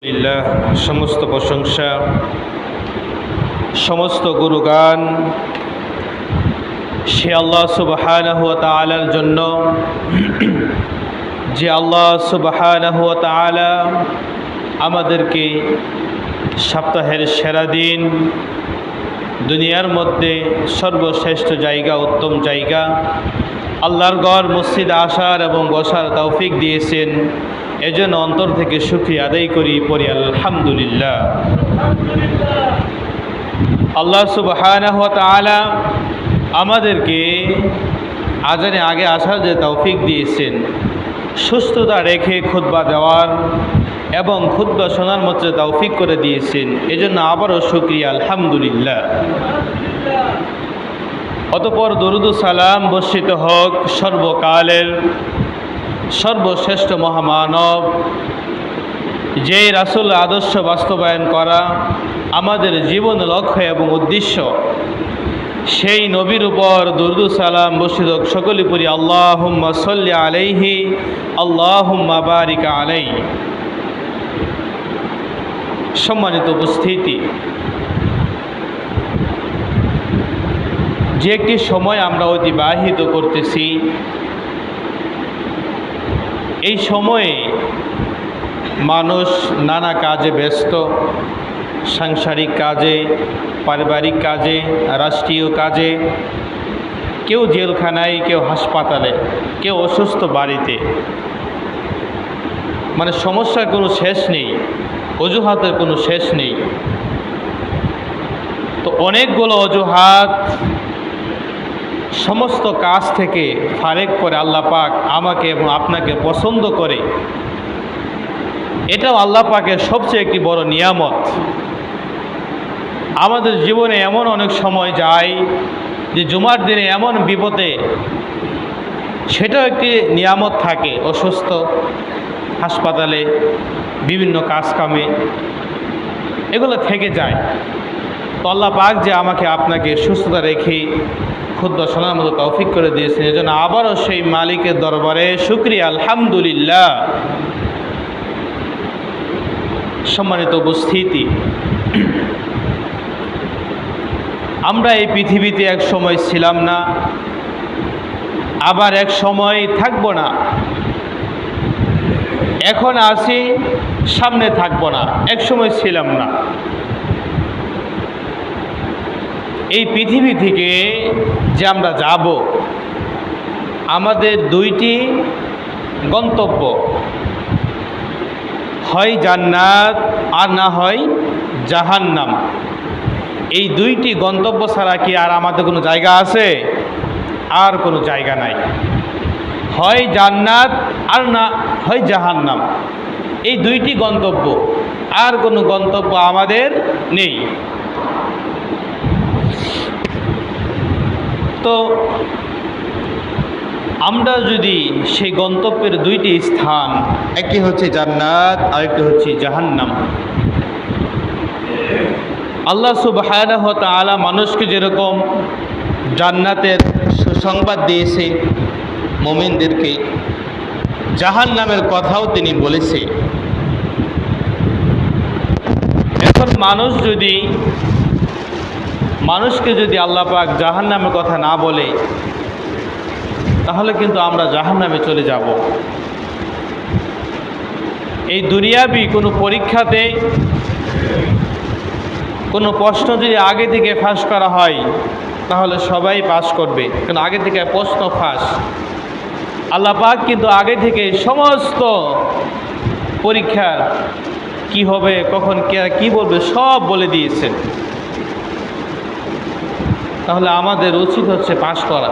আলহামদুলিল্লাহ, সমস্ত প্রশংসা, সমস্ত গুণগান সে আল্লাহ সুবহানাহু ওয়া তাআলার জন্য, যে আল্লাহ সুবহানাহু ওয়া তাআলা আমাদেরকে সপ্তাহের সেরা দিন, দুনিয়ার মধ্যে সর্বশ্রেষ্ঠ জায়গা, উত্তম জায়গা আল্লাহর ঘর মসজিদে আসার এবং বসার তৌফিক দিয়েছেন। এজন্য অন্তর থেকে শুকরিয়া আদায় করি, পড়ি আলহামদুলিল্লাহ। আল্লাহ সুবহানাহু ওয়া তাআলা আমাদেরকে আজানে আগে আসার যে তৌফিক দিয়েছেন, সুস্থতা রেখে খুতবা দেওয়ার এবং খুতবা শোনার মতো তৌফিক করে দিয়েছেন। এজন্য আবারও শুকরিয়া আলহামদুলিল্লাহ। অতঃপর দরুদ ও সালাম বর্ষিত হোক সর্বকালের সর্বশ্রেষ্ঠ মহামানব, যে রাসূল আদর্শ বাস্তবায়ন করা আমাদের জীবন লক্ষ্য এবং উদ্দেশ্য, সেই নবীর উপর দরুদ ও সালাম বর্ষিত হোক। সকলে পড়ি আল্লাহুম্মা সাল্লি আলাইহি আল্লাহুম্মা বারিক আলাইহি। সম্মানিত উপস্থিতি, যে একটি সময় আমরা অতিবাহিত করতেছি, এই সময়ে মানুষ নানা কাজে ব্যস্ত, সাংসারিক কাজে, পারিবারিক কাজে, রাষ্ট্রীয় কাজে, কেউ জেলখানায়, কেউ হাসপাতালে, কেউ অসুস্থ বাড়িতে। মানে সমস্যার কোনো শেষ নেই, অজুহাতের কোনো শেষ নেই। তো অনেকগুলো অজুহাত সমস্ত কাজ থেকে ফারেক করে আল্লাহ পাক আমাকে এবং আপনাকে পছন্দ করে। এটাও আল্লাহ পাকের সবচেয়ে একটি বড় নিয়ামত। আমাদের জীবনে এমন অনেক সময় যায় যে জুমার দিনে এমন বিপদে, সেটাও একটি নিয়ামত থাকে। অসুস্থ, হাসপাতালে, বিভিন্ন কাজ কামে, এগুলো থেকে যায়। তো আল্লাহ পাক যে আমাকে আপনাকে সুস্থতা রেখে খুতবা শোনার মতো তৌফিক করে দিয়েছেন, এজন্য আবারও সেই মালিকের দরবারে শুকরিয়া আলহামদুলিল্লাহ। সম্মানিত উপস্থিতি, আমরা এই পৃথিবীতে এক সময় ছিলাম না, আবার এক সময় থাকব না। এখন আছি, সামনে থাকব না, এক সময় ছিলাম না। এই পৃথিবী থেকে যে আমরা যাব, আমাদের দুইটি গন্তব্য, হয় জান্নাত আর না হয় জাহান্নাম। এই দুইটি গন্তব্য ছাড়া কি আর আমাদের কোনো জায়গা আছে? আর কোনো জায়গা নাই। হয় জান্নাত আর না হয় জাহান্নাম, এই দুইটি গন্তব্য, আর কোনো গন্তব্য আমাদের নেই। তো আমরা যদি সেই গন্তব্যের দুইটি স্থান, একটি হচ্ছে জান্নাত আর একটি হচ্ছে জাহান্নাম। আল্লাহ সুবহানাহু ওয়া তাআলা মানুষকে যেরকম জান্নাতের সুসংবাদ দিয়েছে মুমিনদেরকে, জাহান্নামের কথাও তিনি বলেছে। এখন মানুষকে যদি আল্লাহ পাক জাহান্নামের কথা না বলে, তাহলে কিন্তু আমরা জাহান্নামে চলে যাব। এই দুনিয়াবি কোনো পরীক্ষাতে কোনো প্রশ্ন যদি আগে থেকে ফাঁস করা হয়, তাহলে সবাই পাস করবে, কারণ আগে থেকে প্রশ্ন ফাঁস। আল্লাহ পাক কিন্তু আগে থেকে সমস্ত পরীক্ষার কি হবে, কখন কি বলবে, সব বলে দিয়েছেন। তাহলে আমাদের উচিত হচ্ছে পাস করা।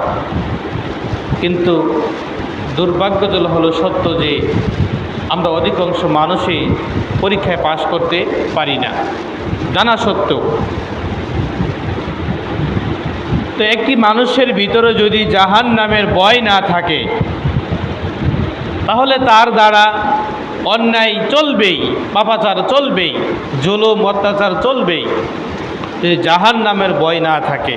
কিন্তু দুর্ভাগ্যজনক হলো সত্য যে আমরা অধিকাংশ মানুষই পরীক্ষায় পাস করতে পারি না, জানা সত্ত্বেও। তো একটি মানুষের ভিতরে যদি জাহান্নামের ভয় না থাকে, তাহলে তার দ্বারা অন্যায় চলবেই, পাপাচার চলবেই, জুলুম অত্যাচার চলবেই, যদি জাহান্নামের ভয় না থাকে।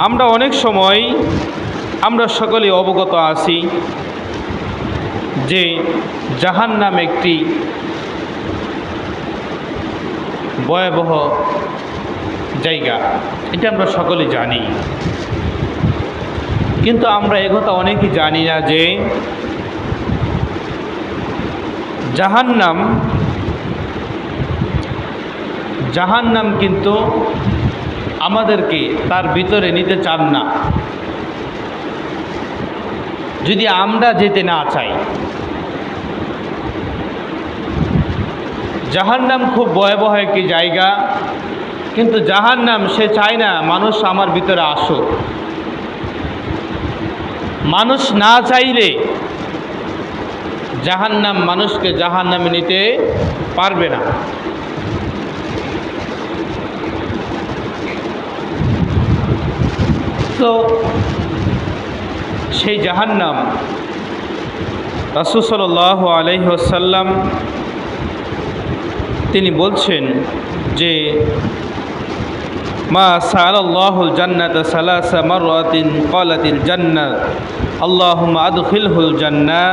আমরা অনেক সময়, আমরা সকলেই অবগত আছি যে জাহান্নাম একটি ভয়াবহ জায়গা, এটা আমরা সকলে জানি। কিন্তু আমরা একথা অনেকেই জানি না যে জাহান্নাম কিন্তু আমাদেরকে তার ভিতরে নিতে চান না, যদি আমরা যেতে না চাই। জাহান্নাম খুব ভয়াবহ একটি জায়গা, কিন্তু জাহান্নাম সে চায় না মানুষ আমার ভিতরে আসুক। মানুষ না চাইলে জাহান্নাম মানুষকে জাহান্নামে নিতে পারবে না। তো সেই জাহান্নাম রাসূল সাল্লাল্লাহু আলাইহি ওয়াসাল্লাম তিনি বলছেন যে মা সাআলাল্লাহুল জান্নাতা সালাসা মাররাতিন ক্বালাতিল জান্নাহ আল্লাহুম্মা আদখিলহুল জান্নাহ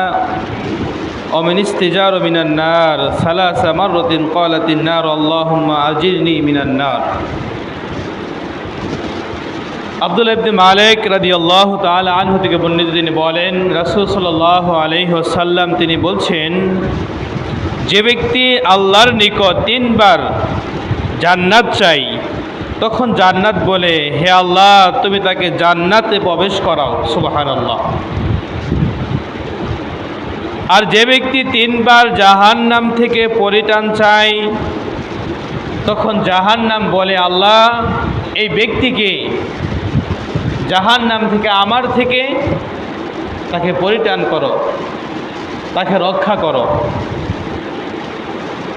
ওয়া মিন ইস্তিজারা মিনান নার সালাসা মাররাতিন ক্বালাতিন নার আল্লাহুম্মা আজিরনি মিনান নার। আব্দুল্লাহ ইবনে মালিক রাদিয়াল্লাহু তাআলা আনহু থেকে বর্ণিত, তিনি বলেন রাসূল সাল্লাল্লাহু আলাইহি ওয়াসাল্লাম তিনি বলছেন, যে ব্যক্তি আল্লাহর নিকট 3 বার জান্নাত চাই, তখন জান্নাত বলে, হে আল্লাহ তুমি তাকে জান্নাতে প্রবেশ করাও। সুবহানাল্লাহ। আর যে ব্যক্তি 3 বার জাহান্নাম থেকে পরিত্রাণ চায়, তখন জাহান্নাম বলে, আল্লাহ এই ব্যক্তিকে জাহান্নাম থেকে আমার থেকে তাকে পরিত্রাণ করো, তাকে রক্ষা করো।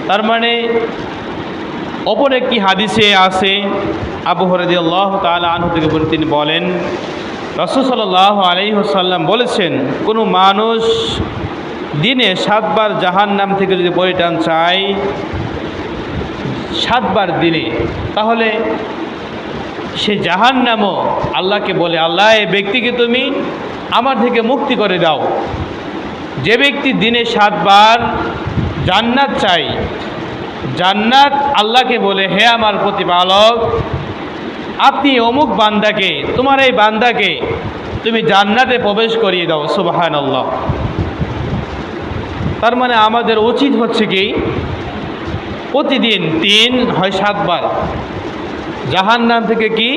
তার মানে অপর একটি হাদিসে আছে, আবু হুরায়রা রাদিয়াল্লাহু তাআলা আনহু থেকে তিনি বলেন রাসূল সাল্লাল্লাহু আলাইহি ওয়াসাল্লাম বলেছেন, কোনো মানুষ দিনে 7 বার জাহান্নাম থেকে যদি পরিত্রাণ চায়, 7 বার দিনে, তাহলে সে জাহান্নামও আল্লাহকে বলে, আল্লাহ এই ব্যক্তিকে তুমি আমার থেকে মুক্তি করে দাও। যে ব্যক্তি দিনে 7 বার জান্নাত চাই, জান্নাত আল্লাহকে বলে, হে আমার প্রতিপালক আপনি অমুক বান্দাকে, তোমার এই বান্দাকে তুমি জান্নাতে প্রবেশ করিয়ে দাও। সুবহানাল্লাহ। তার মানে আমাদের উচিত হচ্ছে কি, প্রতিদিন 3 হয় 7 বার জাহান্নাম থেকে কি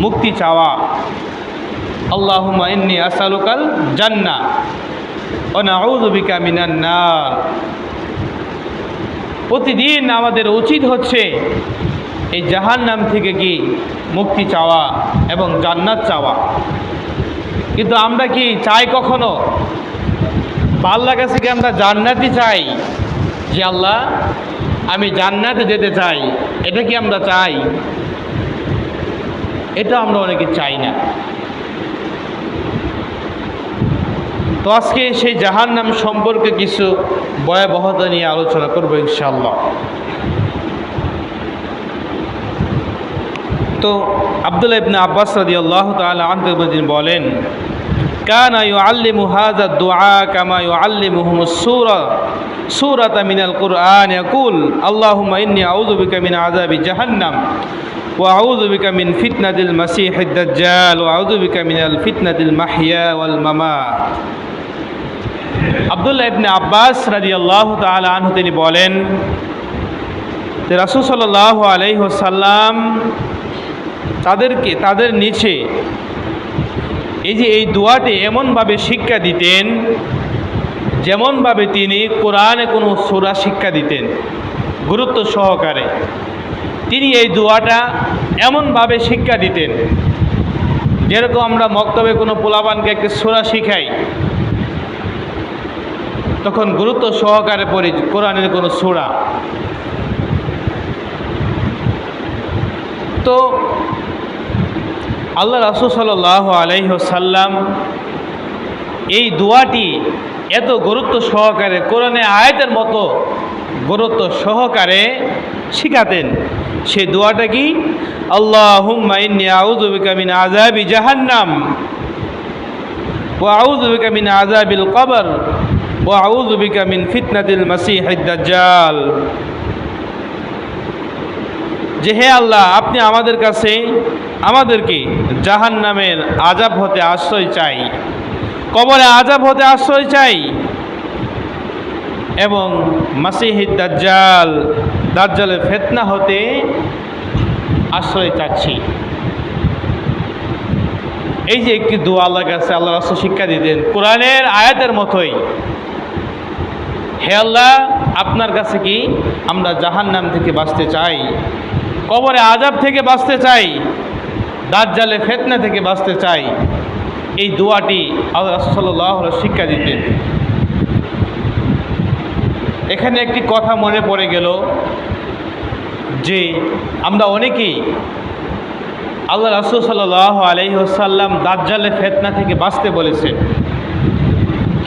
মুক্তি চাওয়া। আল্লাহুম্মা ইন্নী আসআলুকাল জান্নাহ ওয়া নাউযু বিকা মিনান নার। প্রতিদিন আমাদের উচিত হচ্ছে এই জাহান্নাম থেকে কি মুক্তি চাওয়া এবং জান্নাত চাওয়া। কিন্তু আমরা কি চাই কখনো আল্লাহর কাছে কি আমরা জান্নাতই চাই, যে আল্লাহ আমি জান্নাতে যেতে চাই, এটা কি আমরা চাই? এটা আমরা অনেকে চাই না। তো আজকে সেই জাহান্নাম সম্পর্কে কিছু ভয়াবহতা নিয়ে আলোচনা করব ইনশাআল্লাহ। তো আব্দুল্লাহ ইবনে আব্বাস রাদিয়াল্লাহু তাআলা আনহু বলেন, কানা ইউআল্লিমু হাযা দুআ কামা ইউআল্লিমুহুমুস সূরাতা মিনাল কুরআন, ইয়াকুল আল্লাহুম্মা ইন্নী আউযু বিকা মিন আযাবি জাহান্নাম ওয়া আউযু বিকা মিন ফিতনাতিল মাসীহিদ দাজ্জাল ওয়া আউযু বিকা মিনাল ফিতনাতিল মাহইয়া ওয়াল মামাত। আব্দুল্লাহ ইবনে আব্বাস রাদিয়াল্লাহু তাআলা আনহু তিনি বলেন যে রাসূল সাল্লাল্লাহু আলাইহি ওয়াসাল্লাম তাদের নিচে এই দোয়াটি এমনভাবে শিক্ষা দিতেন যেমনভাবে তিনি কোরআনে কোনো সূরা শিক্ষা দিতেন গুরুত্ব সহকারে। তিনি এই দোয়াটা এমনভাবে শিক্ষা দিতেন যেরকম আমরা মক্তবে কোনো পোলাপানকে একটা সূরা শিখাই, তখন গুরুত্ব সহকারে পড়ি কোরআনের কোনো সূরা। তো আল্লাহ রাসূল সাল্লাল্লাহু আলাইহি ওয়াসাল্লাম এই দোয়াটি এত গুরুত্ব সহকারে কোরআনে আয়াতের মতো গুরুত্ব সহকারে শিখাতেন। সেই দোয়াটা কি? আল্লাহুম্মা ইন্নী আউযু বিকা মিন আযাবি জাহান্নাম ওয়া আউযু বিকা মিন আযাবিল কবর ওয়া আউযু বিকা মিন ফিতনাতিল মাসিহিদ দাজ্জাল। যে হে আল্লাহ, আপনি আমাদেরকে জাহান্নামের আযাব হতে আশ্রয় চাই, কবরে আযাব হতে আশ্রয় চাই, এবং মাসিহিদ দাজ্জাল, দাজ্জালের ফিতনা হতে আশ্রয় চাচ্ছি। এই যে একটি দোয়া আল্লাহর কাছে আল্লাহ রাসূল শিক্ষা দিতেন কোরআনের আয়াতের মতোই। হে আল্লাহ, আপনার কাছে কি আমরা জাহান্নাম থেকে বাঁচতে চাই, কবরে আযাব থেকে বাঁচতে চাই, দাজ্জালের ফিতনা থেকে বাঁচতে চাই। এই দোয়াটি আল্লাহ রাসূল সাল্লাল্লাহু আলাইহি ওয়াসাল্লাম শিক্ষা দিতেন। এখানে একটি কথা মনে পড়ে গেল যে আমরা অনেকেই আল্লাহ রাসূল সাল্লাল্লাহু আলাইহি ওয়াসাল্লাম দাজ্জালের ফিতনা থেকে বাঁচতে বলেছেন,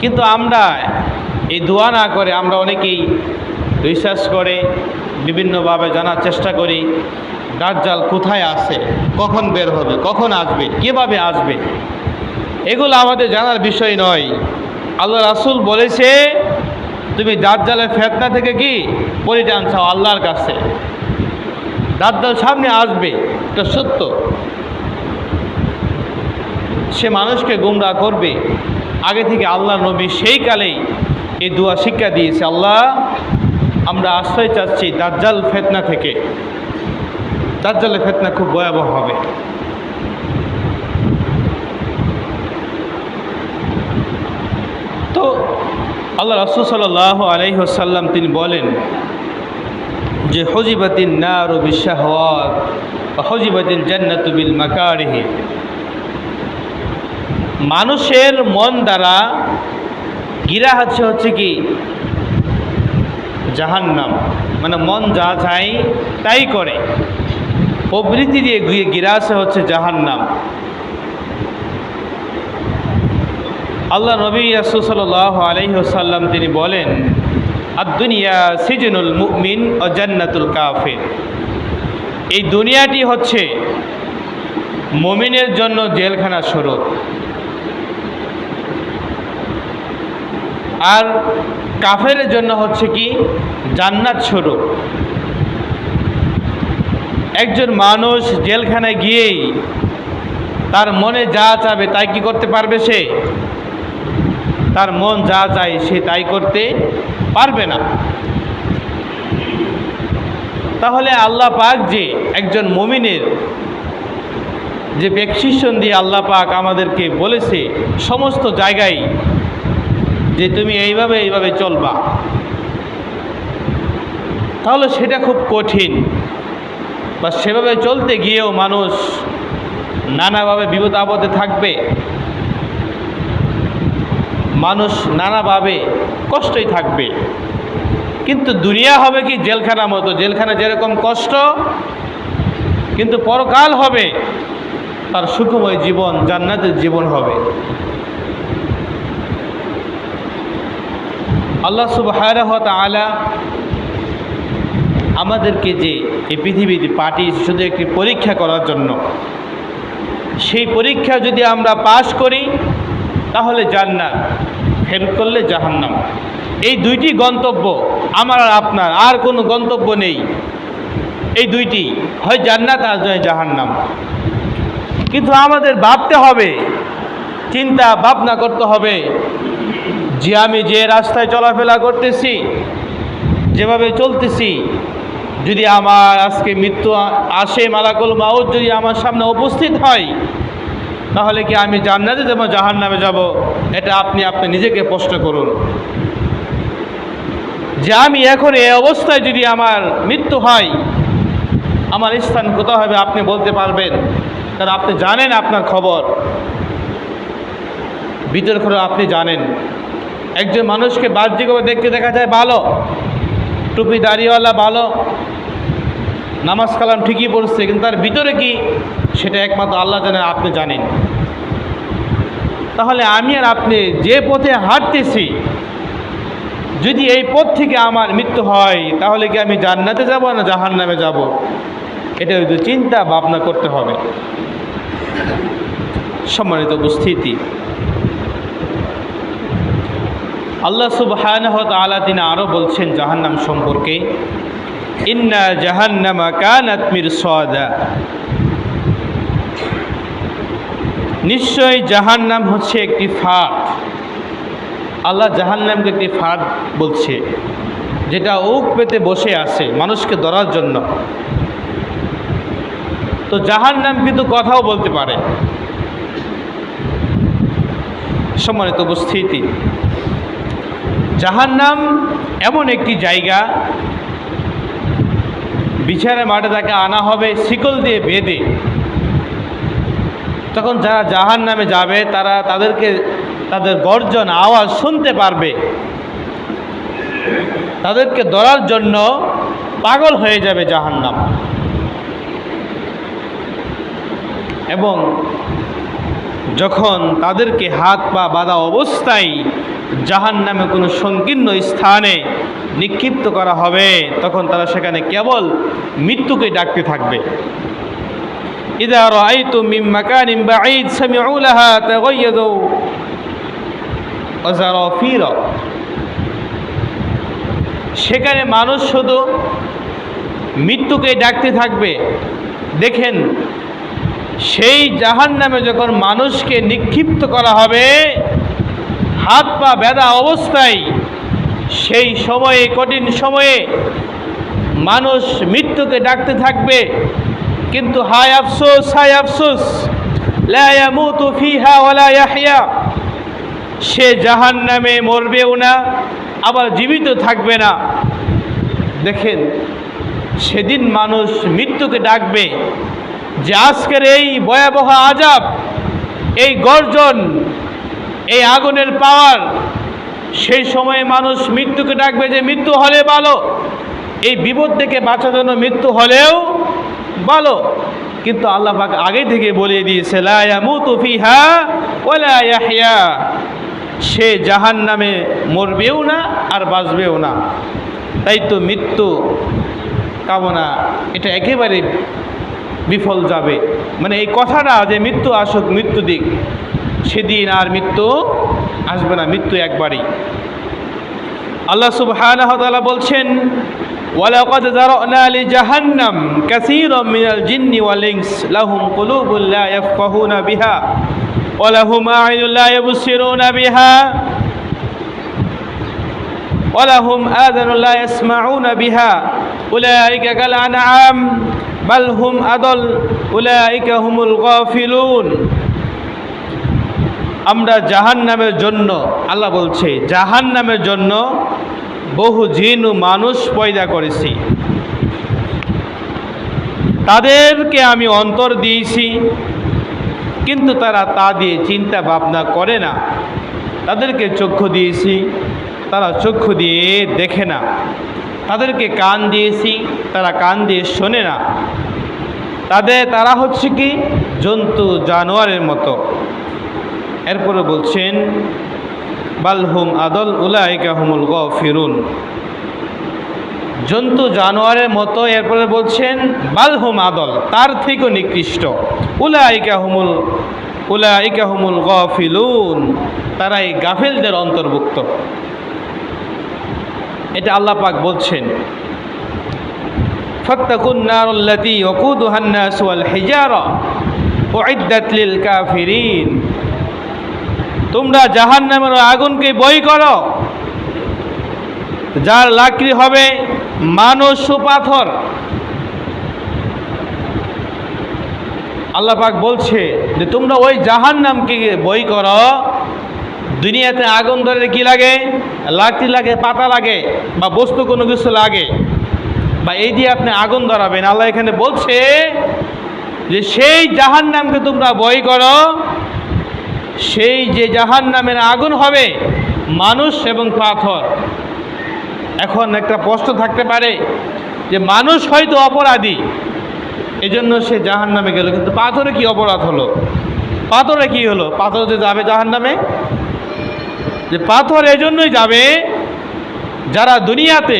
কিন্তু আমরা এই দোয়া না করে আমরা অনেকেই রিসার্চ করে বিভিন্নভাবে জানার চেষ্টা করি দাজ্জাল কোথায় আছে, কখন বের হবে, কখন আসবে, কিভাবে আসবে। এগুলো আমাদের জানার বিষয় নয়। আল্লাহ রাসূল বলেছে তুমি দাজ্জালের ফিতনা থেকে কি পরিত্রাণ চাও আল্লাহর কাছে। দাজ্জাল সামনে আসবে, এটা সত্য। সে মানুষকে গুমরাহ করবে। আগে থেকে আল্লাহ নবী সেই কালেই এই দোয়া শিক্ষা দিয়েছে, আল্লাহ আমরা আশ্রয় চাচ্ছি দাজ্জাল ফিতনা থেকে। দাজ্জালের ফিতনা খুব ভয়াবহ হবে। তো আল্লাহ রাসূল সাল্লাল্লাহু আলাইহি ওয়াসাল্লাম তিনি বলেন যে হুজিবাতিন নারু বিশাহওয়াত ওয়া হুজিবাতিল জান্নাতু বিল মাকারিহ। মানুষের মন দ্বারা ঘিরা হচ্ছে কি জাহান্নাম, মানে মন যা চায় তাই করে, প্রবৃত্তি দিয়ে ঘিরা আছে হচ্ছে জাহান্নাম। আল্লাহ নবী রাসূল সাল্লাল্লাহু আলাইহি ওয়াসাল্লাম তিনি বলেন আদ-দুনিয়া সিজনুল মুমিন ওয়া জান্নাতুল কাফির। এই দুনিয়াটি হচ্ছে মুমিনের জন্য জেলখানা স্বরূপ, আর কাফেরের জন্য হচ্ছে কি জান্নাত স্বরূপ। একজন মানুষ জেলখানায় গিয়েই তার মনে যা চাবে তাই কি করতে পারবে? সে তার মন যা চায় সে তাই করতে পারবে না। তাহলে আল্লাহ পাক যে একজন মুমিনের যে প্রেসক্রিপশন দিয়ে আল্লাহ পাক আমাদেরকে বলেছে সমস্ত জায়গায় যে তুমি এইভাবে চলবা, তাহলে সেটা খুব কঠিন। বা সেভাবে চলতে গিয়েও মানুষ নানাভাবে বিপদ আপদে থাকবে, মানুষ নানাভাবে কষ্টই থাকবে। কিন্তু দুনিয়া হবে কি জেলখানার মতো, জেলখানা যেরকম কষ্ট, কিন্তু পরকাল হবে তার সুখময় জীবন, জান্নাতের জীবন হবে। আল্লাহ সুবহানাহু ওয়া তাআলা আমাদেরকে যে এই পৃথিবীতে পাঠিয়েছে শুধু একটি পরীক্ষা করার জন্য, সেই পরীক্ষা যদি আমরা পাশ করি তাহলে জান্নাত, ফেল করলে জাহান্নাম। এই দুইটি গন্তব্য আমার আর আপনার, আর কোনো গন্তব্য নেই। এই দুইটি, হয় জান্নাত আর নয় জাহান্নাম। কিন্তু আমাদের ভাবতে হবে, চিন্তা ভাবনা করতে হবে যে আমি যে রাস্তায় চলাফেরা করতেছি, যেভাবে চলতেছি, যদি আমার আজকে মৃত্যু আসে, মালাকুল মাউত যদি আমার সামনে উপস্থিত হয়, তাহলে কি আমি জান্নাতে যাব জাহান্নামে যাব? এটা আপনি নিজেকে প্রশ্ন করুন। যে আমি এখন এই অবস্থায় যদি আমার মৃত্যু হয়, আমার স্থান কোথাও হবে আপনি বলতে পারবেন? কারণ আপনি জানেন আপনার খবর, ভিতর খবর আপনি জানেন। একজন মানুষকে বাহ্যিকভাবে দেখতে দেখা যায় ভালো, টুপি দাড়িওয়ালা, ভালো, নামাজ কালাম ঠিকই পড়ছে, কিন্তু তার ভিতরে কি সেটা একমাত্র আল্লাহ জানেন, আপনি জানেন। তাহলে আমি আর আপনি যে পথে হাঁটতেছি, যদি এই পথ থেকে আমার মৃত্যু হয়, তাহলে কি আমি জান্নাতে যাব না জাহান্নামে যাব? এটা হয়তো চিন্তা ভাবনা করতে হবে। সম্মানিত উপস্থিতি, আল্লাহ সুবহানাহু ওয়া তাআলা তিনি আরও বলছেন জাহান্নাম সম্পর্কে, ইন্না জাহান্নামা কানাত মিরসাদা, নিশ্চয় জাহান্নাম হচ্ছে একটি ফাঁদ। আল্লাহ জাহান্নামকে একটি ফাঁদ বলছে, যেটা ওক পেতে বসে আছে মানুষকে ধরার জন্য। তো জাহান্নাম কিন্তু কথাও বলতে পারে। সম্মানিত উপস্থিতি, জাহান্নাম এমন একটি জায়গা, বিচারের মাঠে তাকে আনা হবে শিকল দিয়ে বেঁধে। তখন যারা জাহান্নামে যাবে তাদের গর্জন আওয়াজ শুনতে পারবে, তাদেরকে ধরার জন্য পাগল হয়ে যাবে জাহান্নাম। এবং যখন তাদেরকে হাত পা বাঁধা অবস্থায় জাহান্নামে কোনো সংকীর্ণ স্থানে নিক্ষিপ্ত করা হবে, তখন তারা সেখানে কেবল মৃত্যুকে ডাকতে থাকবে। ইযা রাআইতুম মিন মাকানিন বাঈদ সামিউ লাহা তাগায়্যাযু ওয়া যারাফিরা, সেখানে মানুষ শুধু মৃত্যুকে ডাকতে থাকবে। দেখেন, সেই জাহান্নামে যখন মানুষকে নিক্ষিপ্ত করা হবে হাত পা বাঁধা অবস্থায়, সেই সময়ে, কঠিন সময়ে মানুষ মৃত্যুকে ডাকতে থাকবে। কিন্তু হায় আফসোস, হায় আফসোস, লা ইয়ামুতু ফিহা ওয়ালা ইয়াহইয়া, সে জাহান্নামে মরবেও না, আবার জীবিত থাকবে না। দেখেন, সেদিন মানুষ মৃত্যুকে ডাকবে যে আজকের এই ভয়াবহ আযাব, এই গর্জন, এই আগুনের পাওয়ার, সেই সময়ে মানুষ মৃত্যুকে ডাকবে যে মৃত্যু হলে ভালো, এই বিপদ থেকে বাঁচার জন্য মৃত্যু হলেও ভালো। কিন্তু আল্লাহ পাক আগে থেকে বলে দিয়েছে, লা ইয়ামুতু ফিহা ওয়ালা ইয়াহইয়া, সে জাহান্নামে মরবেও না আর বাঁচবেও না। তাই তো মৃত্যু কামনা এটা একেবারে বিফল যাবে। মানে এই কথাটা যে মৃত্যু আসুক, মৃত্যু দিক, সেদিন আর মৃত্যু আসবে না, মৃত্যু একবারই। আল্লাহ সুবহানাহু ওয়া তাআলা বলছেন, ওয়ালাকাদ যারানা লিজাহান্নাম কাসীরাম মিনাল জিন্নি ওয়াল ইনস লাহুম কুলুবুন লা ইয়াফকাহুনা বিহা ওয়া লাহুম আ'ইনুন লা ইবসিরুনা বিহা ওয়া লাহুম আযানুন লা ইয়াসমাউনা বিহা উলাইকা কাল আনআম বাল হুম আদল উলাইকা হুমুল গাফিলুন। আমরা জাহান্নামের জন্য, আল্লাহ বলছে, জাহান্নামের জন্য বহু জিন ও মানুষ পয়দা করেছি, তাদেরকে আমি অন্তর দিয়েছি, কিন্তু তারা তা দিয়ে চিন্তা ভাবনা করে না। তাদেরকে চক্ষু দিয়েছি, তারা চক্ষু দিয়ে দেখে না। তাদেরকে কান দিয়েছি, তারা কান দিয়ে শোনে না। তারা হচ্ছে কি জন্তু জানোয়ারের মতো। এরপরে বলছেন, বালহুম আদল উলাইকা হুমুল গাফিরুন, জন্তু জানোয়ারের মতো। এরপরে বলছেন বালহুম আদল, তার থেকেও নিকৃষ্ট। উলাইকা হুমুল গাফিলুন, তারা এই গাফেলদের অন্তর্ভুক্ত। এটা আল্লাহ পাক বলছেন, ফাত্তাকুন নারাল্লাতী ওয়াকুদুহান নাস ওয়াল হিজারা উইদ্দাত লিল কাফিরিন, তোমরা জাহান্নামের আগুনকে ভয় করো, যার লাকড়ি হবে মানুষ ও পাথর। আল্লাহ পাক বলছে যে তোমরা ওই জাহান্নামকে ভয় করো। দুনিয়াতে আগুন ধরে কি লাগে? লাকড়ি লাগে, পাতা লাগে, বা বস্তু কোনো কিছু লাগে, বা এই দিয়ে আপনি আগুন ধরাবেন। আল্লাহ এখানে বলছে যে সেই জাহান্নামকে তোমরা ভয় করো, সেই যে জাহান্নামের আগুন হবে মানুষ এবং পাথর। এখন একটা প্রশ্ন থাকতে পারে যে মানুষ হয়তো অপরাধী, এজন্য সে জাহান্নামে গেল, কিন্তু পাথরে কি অপরাধ হলো? পাথরে কি হলো? পাথর যে যাবে জাহান্নামে, যে পাথর এজন্যই যাবে যারা দুনিয়াতে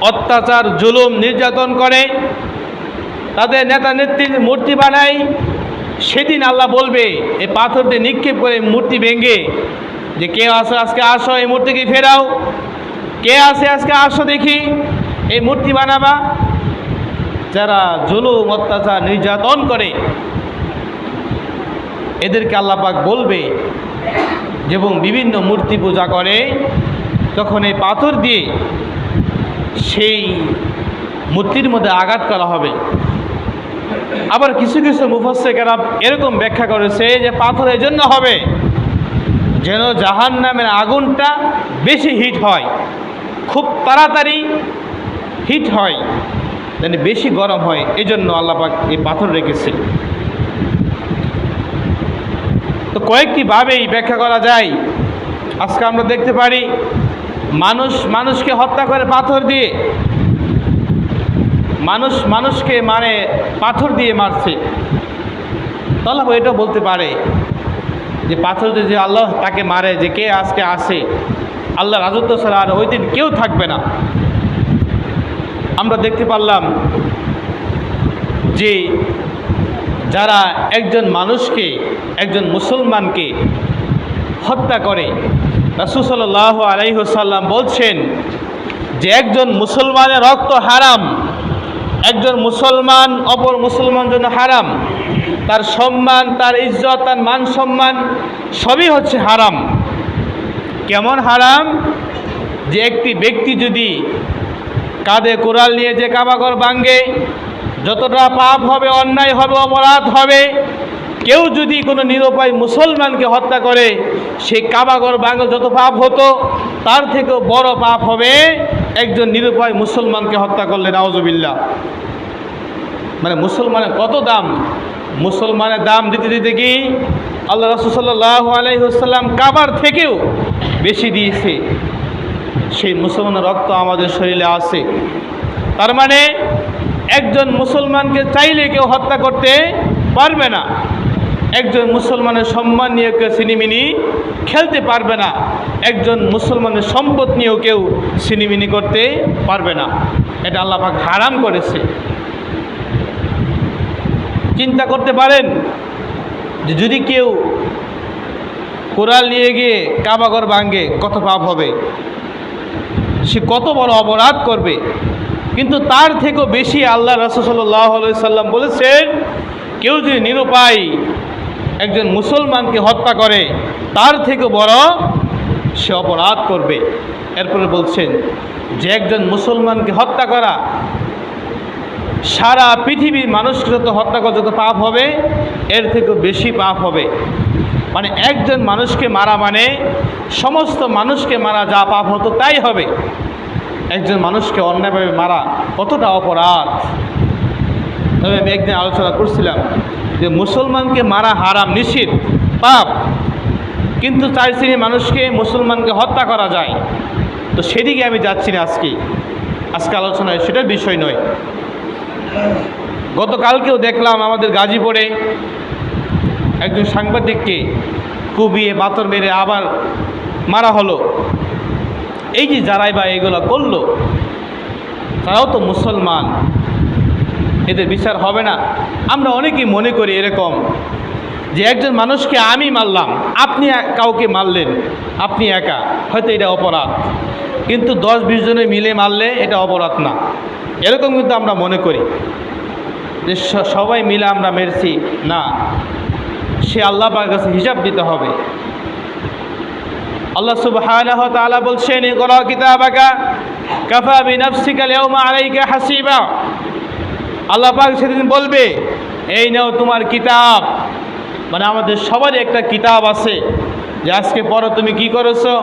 অত্যাচার, জুলুম, নির্যাতন করে, তাদের নেতা নেত্রীর মূর্তি বানায়। সেদিন আল্লাহ বলবে এই পাথর দিয়ে নিক্ষেপ করে মূর্তি ভেঙে যে কে আসো আজকে, আসো এই মূর্তিকে ফেরাও, কে আছে আজকে আসো দেখি এই মূর্তি বানাবা। যারা জুলুম অত্যাচার নির্যাতন করে এদেরকে আল্লাহ পাক বলবে, এবং বিভিন্ন মূর্তি পূজা করে, তখন এই পাথর দিয়ে সেই মূর্তির মধ্যে আঘাত করা হবে। আবার কিছু কিছু মুফাসসিররা এরকম ব্যাখ্যা করেছে যে পাথর এই জন্য হবে যেন জাহান্নামের আগুনটা বেশি হিট হয়, খুব তাড়াতাড়ি হিট হয়, যেন বেশি গরম হয়, এই জন্য আল্লাহ পাক এই পাথর রেখেছে। তো কয়েকটি ভাবেই ব্যাখ্যা করা যায়। আজকে আমরা দেখতে পারি মানুষকে হত্যা করে পাথর দিয়ে, মানুষকে মানে পাথর দিয়ে মারছে। তাহলে এটা বলতে পারে যে পাথর দিয়ে যে আল্লাহ তাকে মারে, যে কে আজকে আসে, আল্লাহ রাজত্ব ছাড়া আর ওই দিন কেউ থাকবে না। আমরা দেখতে পারলাম যে যারা একজন মানুষকে, একজন মুসলমানকে হত্যা করে, রাসূল সাল্লাল্লাহু আলাইহি ওয়াসাল্লাম বলছেন যে একজন মুসলমানের রক্ত হারাম, একজন মুসলমান অপর মুসলমান জন্য হারাম, তার সম্মান, তার ইজ্জত, তার মান সম্মান সবই হচ্ছে হারাম। কেমন হারাম? যে একটি ব্যক্তি যদি কাঁধে কোরাল নিয়ে যে কাবাঘর ভাঙে, যতটা পাপ হবে, অন্যায় হবে, অপরাধ হবে, কেউ যদি কোনো নিরুপায় মুসলমানকে হত্যা করে, সেই কাবাঘর ভাঙা যত পাপ হতো তার থেকেও বড় পাপ হবে একজন নিরুপায় মুসলমানকে হত্যা করলে, নাউজুবিল্লাহ। মানে মুসলমানের কত দাম, মুসলমানের দাম দিতে দিতে কি আল্লাহ রাসূল সাল্লাল্লাহু আলাইহি ওয়াসাল্লাম কাবার থেকেও বেশি দিয়েছে। সেই মুসলমানের রক্ত আমাদের শরীরে আছে। তার মানে একজন মুসলমানকে চাইলে কেউ হত্যা করতে পারবে না, একজন মুসলমানের সম্মান নিয়ে কেউ ছিনিমিনি খেলতে পারবে না, একজন মুসলমানের সম্পদ নিয়েও কেউ ছিনিমিনি করতে পারবে না। এটা আল্লাহ পাক হারাম করেছে। চিন্তা করতে পারেন যে যদি কেউ কোরাল নিয়ে গিয়ে কাবাঘর ভাঙে কত পাপ হবে, সে কত বড় অপরাধ করবে। কিন্তু তার থেকেও বেশি আল্লাহ রাসূল সাল্লাল্লাহু আলাইহি সাল্লাম বলেছেন, কেউ যদি নিরুপায় একজন মুসলমানকে হত্যা করে তার থেকে বড় সে অপরাধ করবে। এরপরে বলছেন যে একজন মুসলমানকে হত্যা করা সারা পৃথিবীর মানুষকে যত হত্যা করা যত পাপ হবে এর থেকেও বেশি পাপ হবে। মানে একজন মানুষকে মারা মানে সমস্ত মানুষকে মারা যা পাপ হতো তাই হবে। একজন মানুষকে অন্যায়ভাবে মারা কতটা অপরাধ। তবে আমি একদিন আলোচনা করছিলাম যে মুসলমানকে মারা হারাম, নিষিদ্ধ, পাপ, কিন্তু 4 শ্রেণীর মানুষকে মুসলমানকে হত্যা করা যায়। তো সেদিকে আমি যাচ্ছি না আজকে আলোচনায়, সেটার বিষয় নয়। গতকালকেও দেখলাম আমাদের গাজীপুরে একজন সাংবাদিককে কুপিয়ে পাথর মেরে আবার মারা হলো। এই যে যারাই বা এগুলো করলো তারাও তো মুসলমান, এদের বিচার হবে না? আমরা অনেকেই মনে করি এরকম যে একজন মানুষকে আমি মারলাম, আপনি কাউকে মারলেন, আপনি একা, হয়তো এটা অপরাধ, কিন্তু 10-20 জনে মিলে মারলে এটা অপরাধ না, এরকম কিন্তু আমরা মনে করি যে সবাই মিলে আমরা মেরেছি। না, সে আল্লাহ পাকের কাছে হিসাব দিতে হবে। আল্লাহ সুবহানাহু ওয়া তাআলা বলছেন, ইকরা কিতাবাকা কাফা বিনাফসিকা আল-ইয়াওমা আলাইকা হাসিবা। আল্লাহ পাক সেদিন বলবে, এই নাও তোমার কিতাব। মানে আমাদের সবারই একটা কিতাব আছে যে আজকে পড়ো তুমি কি করেছো।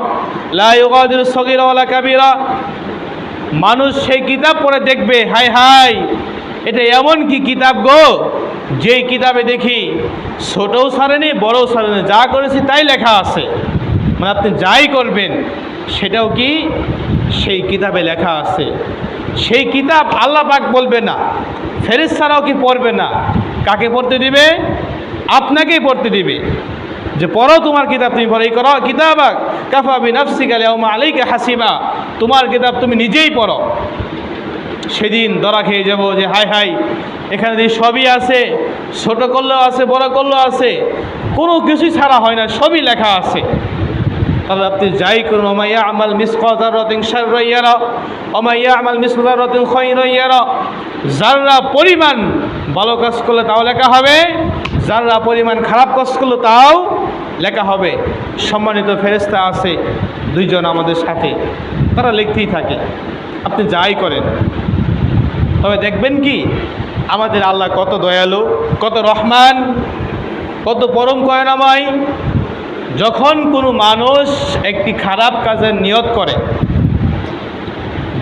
লা ইউগাদিরু সগীরা ওয়ালা কাবীরা। মানুষ সেই কিতাব পড়ে দেখবে, হায় হায় এটা এমন কি কিতাব গো, যেই কিতাবে দেখি ছোটও ছাড়েনি বড়ও ছাড়েনি, যা করেছি তাই লেখা আছে। মানে আপনি যাই করবেন সেটাও কি সেই কিতাবে লেখা আছে। সেই কিতাব আল্লাহ পাক বলবে না, ফেরেশতারাও কি পড়বে না। কাকে পড়তে দিবে? আপনাকেই পড়তে দিবে, যে পড়ো তোমার কিতাব, তুমি পড়ো। এই করো কিতাবা কাফা বিনাফসিকা আল-ইয়াওমা আলাইকা হাসিবা। তোমার কিতাব তুমি নিজেই পড়ো। সেদিন ধরা খেয়ে যাব যে হায় হায় এখানে যে সবই আছে, ছোট করলেও আছে, বড় করলেও আছে, কোনো কিছুই ছাড়া হয় না, সবই লেখা আছে। তাহলে আপনি যাই করুন, ওয়া মান ইয়া'মাল মিসকালা যাররাতিন শাররান ইয়ারা ওয়া মান ইয়া'মাল মিসকালা যাররাতিন খায়রান ইয়ারা। যারা পরিমাণ ভালো কাজ করলে তাও লেখা হবে, যারা পরিমাণ খারাপ কাজ করলে তাও লেখা হবে। সম্মানিত ফেরেশতা আছে দুইজন আমাদের সাথে, তারা লিখতেই থাকে আপনি যাই করেন। তবে দেখবেন কি আমাদের আল্লাহ কত দয়ালু, কত রহমান, কত পরম করুণাময়। যখন কোনো মানুষ একটি খারাপ কাজের নিয়ত করে,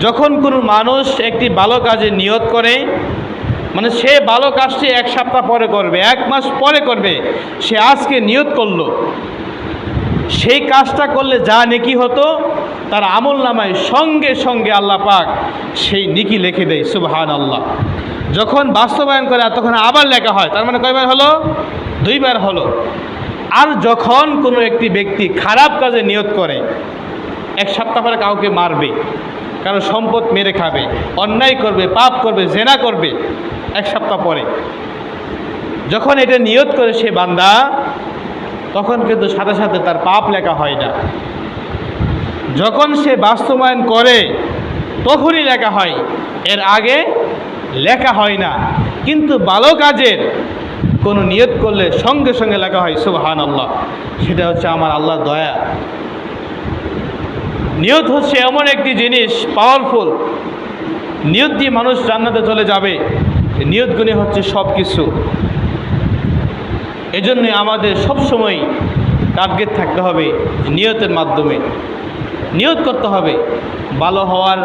যখন কোনো মানুষ একটি ভালো কাজের নিয়ত করে, মানে সে ভালো কাজটি এক সপ্তাহ পরে করবে, এক মাস পরে করবে, সে আজকে নিয়ত করলো, সেই কাজটা করলে যা নেকি হতো তার আমল নামায় সঙ্গে সঙ্গে আল্লাহ পাক সেই নেকি লিখে দেয়। সুবহানাল্লাহ। যখন বাস্তবায়ন করে তখন আবার লেখা হয়, তার মানে কয়বার হলো? দুইবার হলো। আর যখন কোনো একটি ব্যক্তি খারাপ কাজে নিয়ত করে, এক সপ্তাহ পরে কাউকে মারবে, কারো সম্পদ মেরে খাবে, অন্যায় করবে, পাপ করবে, জেনা করবে, এক সপ্তাহ পরে যখন এটা নিয়ত করে সে বান্দা, তখন কিন্তু সাথে সাথে তার পাপ লেখা হয় না। যখন সে বাস্তবায়ন করে তখনই লেখা হয়, এর আগে লেখা হয় না। কিন্তু ভালো কাজের কোনো নিয়ত করলে সঙ্গে সঙ্গে লেখা হয়। সুবহানাল্লাহ। সেটা হচ্ছে আমার আল্লাহর দয়া। নিয়ত হচ্ছে এমন একটি জিনিস, পাওয়ারফুল। নিয়ত দিয়ে মানুষ জান্নাতে চলে যাবে। নিয়ত গুণে হচ্ছে সব কিছু। এজন্য আমাদের সবসময় টার্গেট থাকতে হবে নিয়তের মাধ্যমে। নিয়ত করতে হবে ভালো হওয়ার,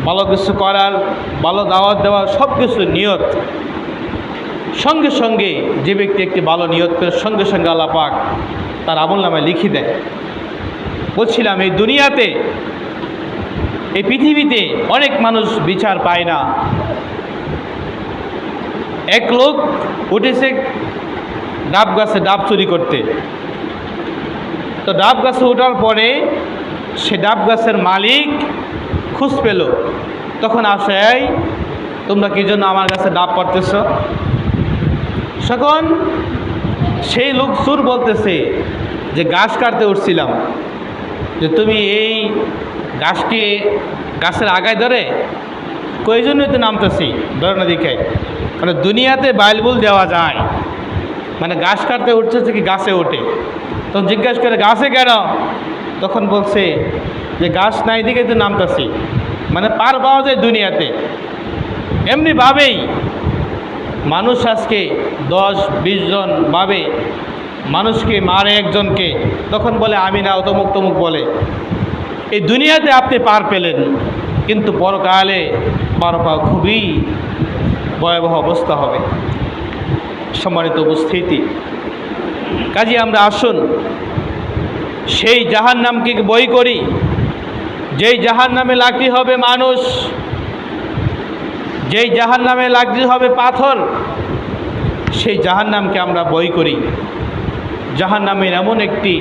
ভালো কিছু করার, ভালো দাওয়াত দেওয়ার, সব কিছু নিয়ত। সঙ্গে সঙ্গে যে ব্যক্তি একটি ভালো নিয়ত করে সঙ্গে সঙ্গে আল্লাহ পাক তার আমলনামায় লিখে দেয়। বলছিলাম এই দুনিয়াতে, এই পৃথিবীতে অনেক মানুষ বিচার পায় না। এক লোক উঠেছে ডাব গাছে ডাব চুরি করতে। তো ডাব গাছে ওঠার পরে সে ডাব গাছের মালিক খুঁজ পেল। তখন আসে, এই তোমরা কি জন্য আমার কাছে ডাব পাড়তেছ? তখন সেই লোক চোর বলতেছে যে গাছ কাটতে উঠছিলাম, যে তুমি এই গাছকে গাছের আগায় ধরে কই জন্যই তো নামতেছি, ধরে না দিকে। মানে দুনিয়াতে বাইলবুল দেওয়া যায়, মানে গাছ কাটতে উঠতেছে কি গাছে ওঠে। তখন জিজ্ঞাসা করে গাছে কেন? তখন বলছে যে গাছ নাই দিকে তো নামতেছি। মানে পার পাওয়া যায় দুনিয়াতে। এমনিভাবেই মানুষ আজকে 10-20 জন ভাবে মানুষকে মারে একজনকে, তখন বলে আমি না, তমুক তমুক বলে। এই দুনিয়াতে আপনি পার পেলেন, কিন্তু পরকালে পার পাওয়া খুবই ভয়াবহ অবস্থা হবে। সম্মানিত উপস্থিতি, কাজে আমরা আসুন সেই জাহান্নামকে বই করি, যেই জাহান্নামে লাগতে হবে মানুষ, যেই জাহান্নামে লাগতে হবে পাথর, সেই জাহান্নামকে আমরা বই করি। জাহান্নামের এমন একটি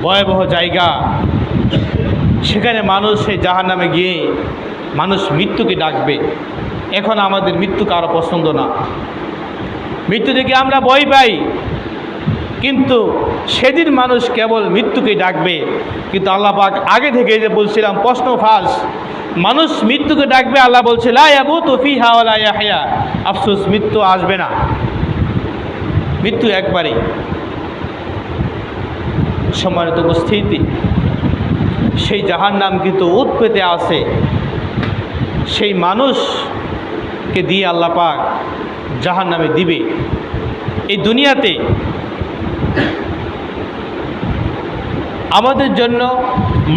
ভয়াবহ জায়গা, সেখানে মানুষ সেই জাহান্নামে গিয়ে মানুষ মৃত্যুকে ডাকবে। এখন আমাদের মৃত্যু কারো পছন্দ না, মৃত্যু থেকে আমরা ভয় পাই, কিন্তু সেদিন মানুষ কেবল মৃত্যুকে ডাকবে। কিন্তু আল্লাহ পাক আগে থেকে যে বলছিলাম প্রশ্ন ফাঁস, মানুষ মৃত্যুকে ডাকবে। আল্লাহ বলছে লা ইয়ামুতু ফিহা ওয়া লা ইয়াহইয়া, আফসোস মৃত্যু আসবে না, মৃত্যু একবারই। সম্মানিত উপস্থিতি, সেই জাহান্নাম কিন্তু উৎ পেতে আছে, সেই মানুষকে দিয়ে আল্লাহ পাক জাহান্নামে দিবে। এই দুনিয়াতে আমাদের জন্য,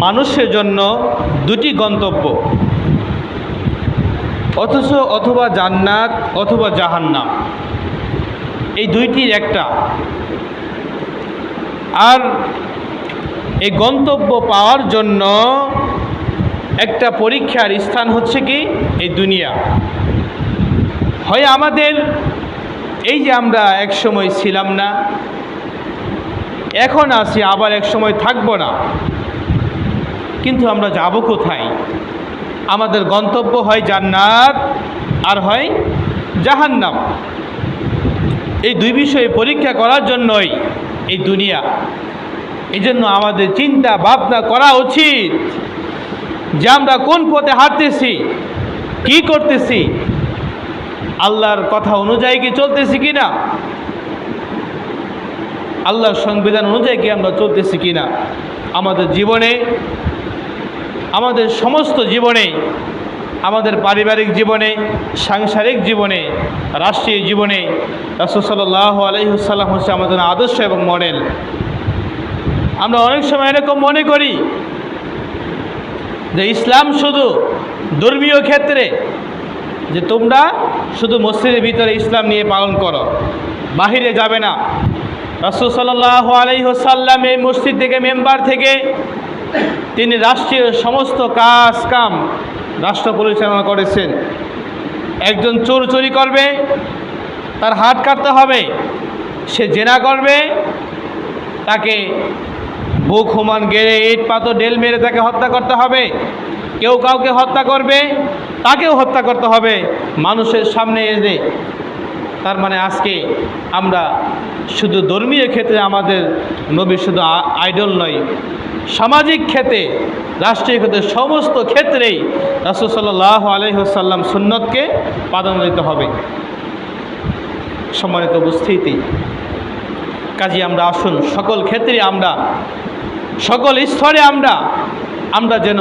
মানুষের জন্য দুটি গন্তব্য, অথচ অথবা জান্নাত অথবা জাহান্নাম, এই দুইটির একটা। আর এই গন্তব্য পাওয়ার জন্য একটা পরীক্ষার স্থান হচ্ছে কি এই দুনিয়া। হয় আমাদের এই যে আমরা এক সময় ছিলাম না, এখন আছি, আবার এক সময় থাকবো না, কিন্তু আমরা যাব কোথায়? আমাদের গন্তব্য হয় জান্নাত আর হয় জাহান্নাম। এই দুই বিষয়ে পরীক্ষা করার জন্যই এই দুনিয়া। এই জন্য আমাদের চিন্তা ভাবনা করা উচিত যে আমরা কোন পথে হাঁটতেছি, কি করতেছি, আল্লাহর কথা অনুযায়ী কি চলতেছি কিনা, আল্লাহর সংবিধান অনুযায়ী কি আমরা চলতেছি কিনা। আমাদের জীবনে, আমাদের সমস্ত জীবনে, আমাদের পারিবারিক জীবনে, সাংসারিক জীবনে, রাষ্ট্রীয় জীবনে রাসূল সাল্লাল্লাহু আলাইহি ওয়াসাল্লাম হচ্ছে আমাদের আদর্শ এবং মডেল। আমরা অনেক সময় এরকম মনে করি যে ইসলাম শুধু ধর্মীয় ক্ষেত্রে, যে তোমরা শুধু মসজিদের ভিতরে ইসলাম নিয়ে পালন করো, বাহিরে যাবে না। রাসূল সাল্লাল্লাহু আলাইহি ওয়াসাল্লাম এই মসজিদ থেকে, মেম্বার থেকে তিনি রাষ্ট্রীয় সমস্ত কাম রাষ্ট্র পরিচালনা করেছেন। একজন চোর চুরি করবে, তার হাত কাটতে হবে। সে জেনা করবে, তাকে বুক হুমান গেড়ে ইট পাথর ঢেল মেরে তাকে হত্যা করতে হবে। কেউ কাউকে হত্যা করবে, তাকেও হত্যা করতে হবে মানুষের সামনে এসে। তার মানে আজকে আমরা শুধু ধর্মীয় ক্ষেত্রে আমাদের নবী শুধু আইডল নয়, সামাজিক ক্ষেত্রে, রাষ্ট্রীয় ক্ষেত্রে, সমস্ত ক্ষেত্রেই রাসূল সাল্লাল্লাহু আলাইহি ওয়াসাল্লাম সুন্নতকে প্রাধান্য দিতে হবে। সম্মানিত উপস্থিতি, কাজে আমরা আসুন সকল ক্ষেত্রে, আমরা সকল স্তরে আমরা যেন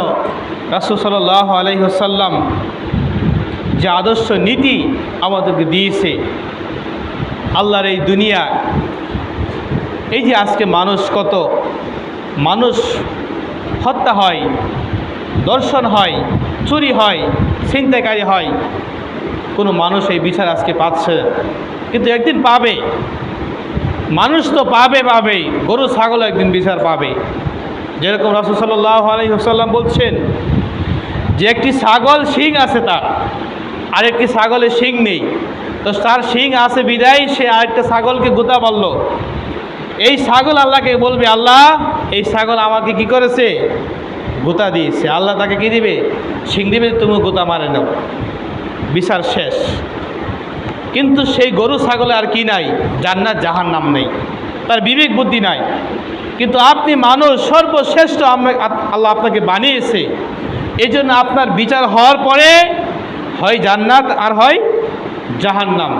রাসূল সাল্লাল্লাহু আলাইহি ওয়াসাল্লাম যে আদর্শ নীতি আমাদেরকে দিয়েছে, আল্লাহর এই দুনিয়া, এই যে আজকে কত মানুষ হত্যা হয়, দর্শন হয়, চুরি হয়, ছিনতাইকারী হয়, কোনো মানুষ এই বিচার আজকে পাচ্ছে, কিন্তু একদিন পাবে। মানুষ তো পাবে, গরু ছাগলও একদিন বিচার পাবে। যেরকম রাসূল সাল্লাল্লাহু আলাইহি ওয়াসাল্লাম বলছেন যে একটি ছাগল শিং আছে তার, আরেকটি ছাগলের শিং নেই। তো তার শিং আছে বিদায় সে আরেকটা ছাগলকে গুতা মারল। এই ছাগল আল্লাহকে বলবে, আল্লাহ এই ছাগল আমাকে কি করেছে, গুতা দিয়েছে। আল্লাহ তাকে কি দিবে, শিং দিবে, তুমি গুতা মারে নাও, বিচার শেষ। কিন্তু সেই গরু ছাগলে আর কি নাই, জান্নাত জাহান্নাম নেই, তার বিবেক বুদ্ধি নাই। কিন্তু আপনি মানুষ, সর্বশ্রেষ্ঠ আল্লাহ আপনাকে বানিয়েছে, এই জন্য আপনার বিচার হওয়ার পরে হয় জান্নাত আর হয় জাহান্নাম।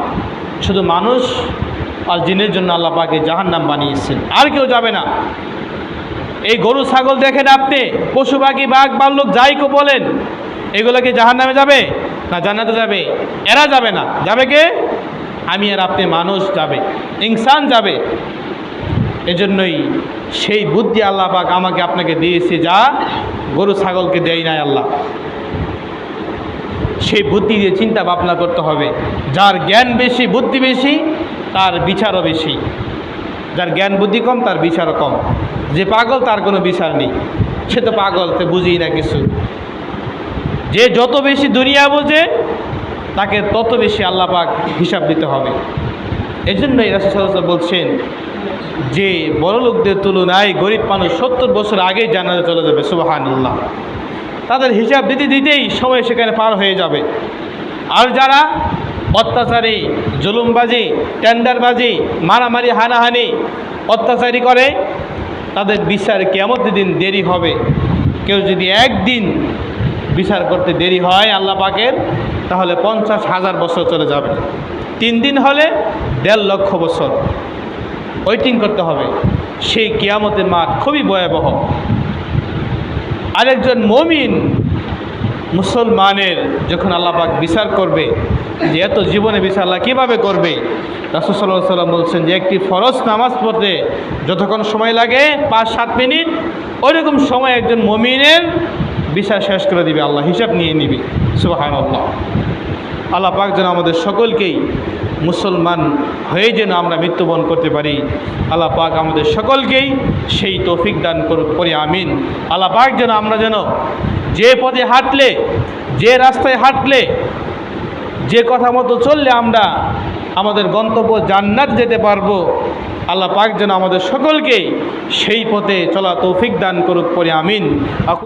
শুধু মানুষ আর জিনের জন্য আল্লাহ পাকে জাহান্নাম বানিয়েছেন, আর কেউ যাবে না। এই গরু ছাগল দেখেন আপনি, পশু পাখি বাঘ ভাল্লুক যাই কেউ বলেন, এগুলো কি জাহান্নামে যাবে না জান্নাতে যাবে? এরা যাবে না, যাবে কে? আমি আর আপনি মানুষ যাবে, ইনসান যাবে। এজন্যই সেই বুদ্ধি আল্লাহ পাক আমাকে আপনাকে দিয়েছে, যা গরু ছাগলকে দেয় নাই আল্লাহ। সেই বুদ্ধি দিয়ে চিন্তা ভাবনা করতে হবে। যার জ্ঞান বেশি, বুদ্ধি বেশি, তার বিচারও বেশি। যার জ্ঞান বুদ্ধি কম, তার বিচারও কম। যে পাগল, তার কোনো বিচার নেই, সে তো পাগল, সে বুঝেই না কিছু। যে যত বেশি দুনিয়া বোঝে, তাকে তত বেশি আল্লাহ পাক হিসাব দিতে হবে। এজন্যই রাসূল সাল্লাল্লাহু আলাইহি ওয়াসাল্লাম বলছেন যে বড় লোকদের তুলনায় গরিব মানুষ 70 বছর আগেই জান্নাতে চলে যাবে। সুবহানাল্লাহ। তাদের হিসাব দিতে দিতেই সময় সেখানে পার হয়ে যাবে। আর যারা অত্যাচারী, জুলুমবাজি, টেন্ডারবাজি, মারামারি, হানাহানি, অত্যাচারী করে, তাদের বিচার কিয়ামতের দিন দেরি হবে। কেউ যদি একদিন বিচার করতে দেরি হয় আল্লাহ পাকের, তাহলে 50,000 বছর চলে যাবে। 3 দিন হলে 1.5 লক্ষ বছর ওয়েটিং করতে হবে। সেই কিয়ামতের মাঠ খুবই ভয়াবহ। আরেকজন মুমিন মুসলমানের যখন আল্লাহ পাক বিচার করবে, যে এত জীবনে বিচার আল্লাহ কীভাবে করবে, রাসূল সাল্লাল্লাহু আলাইহি ওয়াসাল্লাম বলছেন যে একটি ফরজ নামাজ পড়তে যতক্ষণ সময় লাগে 5-7 মিনিট, ওইরকম সময় একজন মুমিনের বিচার শেষ করে দিবে আল্লাহ, হিসাব নিয়ে নিবে। সুবহানাল্লাহ। আল্লাহ পাক যেন আমাদের সকলকেই মুসলমান হয়ে যেন আমরা মৃত্যুবরণ করতে পারি। আল্লাহ পাক আমাদের সকলকেই সেই তৌফিক দান করি, আমিন। আল্লাহ পাক যেন আমরা যেন যে পথে হাঁটলে, যে রাস্তায় হাঁটলে, যে কথা মতো চললে আমরা আমাদের গন্তব্য জান্নাত যেতে পারবো, আল্লাহ পাক যেন আমাদের সকলকেই সেই পথে চলা তৌফিক দান করুক, আমিন।